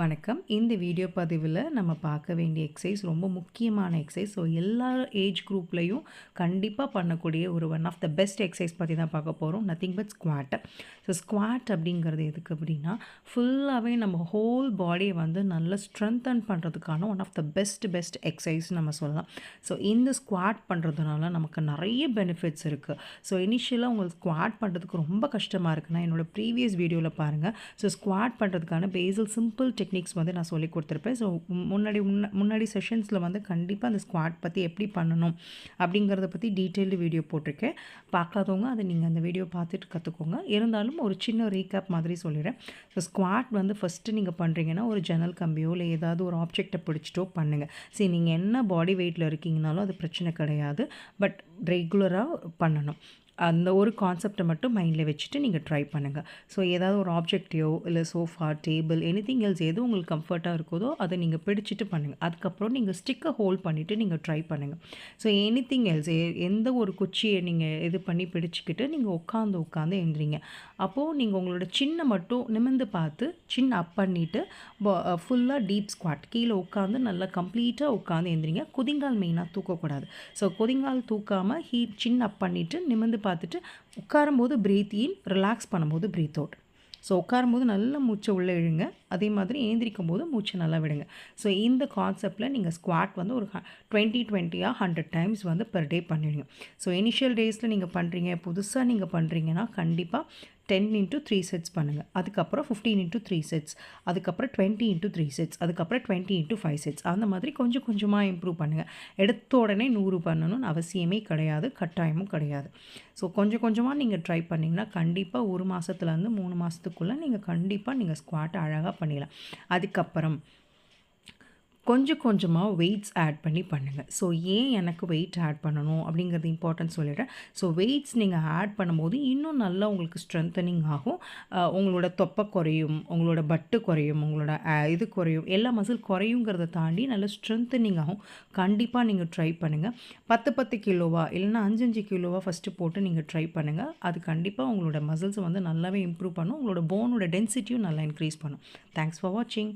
வணக்கம். இந்த வீடியோ பதிவில் நம்ம பார்க்க வேண்டிய எக்ஸசைஸ் ரொம்ப முக்கியமான எக்ஸசைஸ். ஸோ எல்லா ஏஜ் குரூப்லேயும் கண்டிப்பாக பண்ணக்கூடிய one of the best exercise பற்றி தான் பார்க்க போகிறோம். Nothing but squat. So squat அப்படிங்கிறது எதுக்கு அப்படின்னா, ஃபுல்லாகவே நம்ம ஹோல் பாடியை நல்லா ஸ்ட்ரென்தன் பண்ணுறதுக்கான one of the best exercise நம்ம சொல்லலாம். ஸோ இந்த ஸ்குவாட் பண்ணுறதுனால நமக்கு நிறைய பெனிஃபிட்ஸ் இருக்குது. ஸோ இனிஷியலாக உங்களுக்கு ஸ்குவாட் பண்ணுறதுக்கு ரொம்ப கஷ்டமாக இருக்குன்னா என்னோடய ப்ரீவியஸ் வீடியோவில் பாருங்கள். ஸோ ஸ்குவாட் பண்ணுறதுக்கான பேசில் சிம்பிள் டெக்னிக்ஸ் நான் சொல்லிக் கொடுத்துருப்பேன். ஸோ முன்னாடி செஷன்ஸில் கண்டிப்பாக அந்த ஸ்குவாட் பற்றி எப்படி பண்ணணும் அப்படிங்கிறத பற்றி டீட்டெயில்டு வீடியோ போட்டிருக்கேன். பார்க்காதவங்க அதை நீங்கள் அந்த வீடியோ பார்த்துட்டு கற்றுக்கோங்க. இருந்தாலும் ஒரு சின்ன ரீகேப் மாதிரி சொல்லிடுறேன். ஸோ ஸ்குவாட் ஃபஸ்ட்டு நீங்கள் பண்ணுறீங்கன்னா ஒரு ஜன்னல் கம்பியோ இல்லை ஏதாவது ஒரு ஆப்ஜெக்டை பிடிச்சிட்டோ பண்ணுங்கள். சரி, நீங்கள் என்ன பாடி வெயிட்டில் இருக்கீங்கனாலும் அது பிரச்சனை கிடையாது. பட் ரெகுலராக பண்ணணும். அந்த ஒரு கான்செப்டை மட்டும் மைண்டில் வச்சுட்டு நீங்கள் ட்ரை பண்ணுங்கள். ஸோ ஏதாவது ஒரு ஆப்ஜெக்டையோ இல்லை சோஃபா, டேபிள், எனிதிங் எல்ஸ் எது உங்களுக்கு கம்ஃபர்ட்டாக இருக்குதோ அதை நீங்கள் பிடிச்சிட்டு பண்ணுங்கள். அதுக்கப்புறம் நீங்கள் ஸ்டிக்கை ஹோல்ட் பண்ணிவிட்டு நீங்கள் ட்ரை பண்ணுங்கள். ஸோ எனிதிங் எல்ஸ் எந்த ஒரு குச்சியை நீங்கள் இது பண்ணி பிடிச்சிக்கிட்டு நீங்கள் உட்காந்து எழுந்திரிங்க. அப்போது நீங்கள் உங்களோட சின்ன மட்டும் நிமிர்ந்து பார்த்து சின்ன அப் பண்ணிவிட்டு ஃபுல்லாக டீப் ஸ்குவாட் கீழே உட்காந்து நல்லா கம்ப்ளீட்டாக உட்காந்து எழுந்திரிங்க. குதிங்கால் மெயினாக தூக்கக்கூடாது. ஸோ குதிங்கால் தூக்காமல் சின்ன அப் பண்ணிவிட்டு நிமிர்ந்து பார்த்துட்டு உட்காரும்போது பிரீத் இன், ரிலாக்ஸ் பண்ணும்போது பிரீத் அவுட். ஸோ உட்காரும்போது நல்லா மூச்சை உள்ளே இழுங்க. அதே மாதிரி ஏந்திரிக்கும் போது மூச்சை நல்லா விடுங்க. ஸோ இந்த கான்செப்டில் நீங்கள் ஸ்குவாட் ஒரு 20 100 டைம்ஸ் பெர் டே பண்ணிடுங்க. ஸோ இனிஷியல் டேஸில் நீங்கள் பண்ணுறீங்க, புதுசாக நீங்கள் பண்ணுறீங்கன்னா கண்டிப்பாக 10 into 3 செட்ஸ் பண்ணுங்கள். அதுக்கப்புறம் 15 into 3 செட்ஸ், அதுக்கப்புறம் 20 into 3 செட்ஸ், அதுக்கப்புறம் 20 into 5 செட்ஸ். அந்த மாதிரி கொஞ்சம் கொஞ்சமாக இம்ப்ரூவ் பண்ணுங்கள். எடுத்த உடனே 100 பண்ணணும்னு அவசியமே கிடையாது, கட்டாயமும் கிடையாது. ஸோ கொஞ்சம் கொஞ்சமாக நீங்கள் ட்ரை பண்ணிங்கன்னா கண்டிப்பாக 1 மாதத்துலேருந்து 3 மாதத்துக்குள்ளே நீங்கள் கண்டிப்பாக நீங்கள் ஸ்குவாட் அழகாக பண்ணிடலாம். அதுக்கப்புறம் கொஞ்சம் கொஞ்சமாக வெயிட்ஸ் ஆட் பண்ணி பண்ணுங்கள். ஸோ ஏன் எனக்கு வெயிட் ஆட் பண்ணணும் அப்படிங்கிறது இம்பார்ட்டன்ட் சொல்லிடுறேன். ஸோ வெயிட்ஸ் நீங்கள் ஆட் பண்ணும்போது இன்னும் நல்லா உங்களுக்கு ஸ்ட்ரென்தனிங் ஆகும். உங்களோட தொப்பை குறையும், உங்களோட பட்டு குறையும், உங்களோட இது குறையும், எல்லா மசில் குறையுங்கிறத தாண்டி நல்லா ஸ்ட்ரென்தனிங் ஆகும். கண்டிப்பாக நீங்கள் ட்ரை பண்ணுங்கள். 10 கிலோவா இல்லைன்னா 5 கிலோவா ஃபஸ்ட்டு போட்டு நீங்கள் ட்ரை பண்ணுங்கள். அது கண்டிப்பாக உங்களோட மசில்ஸ் நல்லாவே இம்ப்ரூவ் பண்ணும். உங்களோட போனோட டென்சிட்டியும் நல்லா இன்க்ரீஸ் பண்ணும். தேங்க்ஸ் ஃபார் வாட்சிங்.